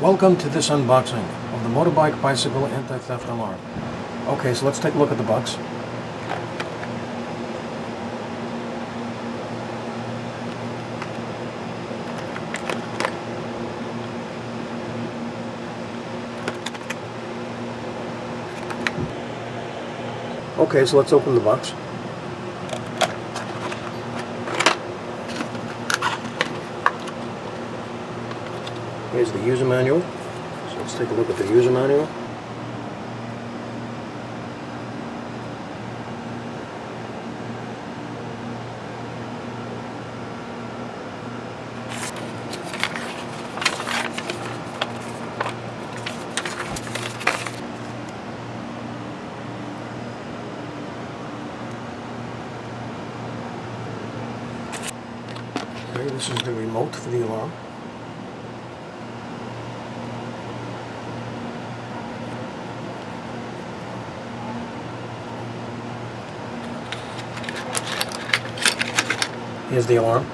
Welcome to this unboxing of the Motorbike Bicycle Anti-Theft Alarm. Okay, so let's take a look at the box. Okay, so let's open the box. Here's the user manual. So let's take a look at the user manual. Okay, this is the remote for the alarm. Here's the alarm.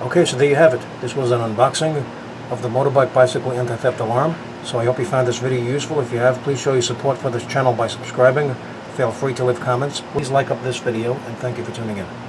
Okay, so there you have it. This was an unboxing of the Motorbike Bicycle Anti-Theft Alarm. So I hope you found this video useful. If you have, please show your support for this channel by subscribing. Feel free to leave comments. Please like up this video, and thank you for tuning in.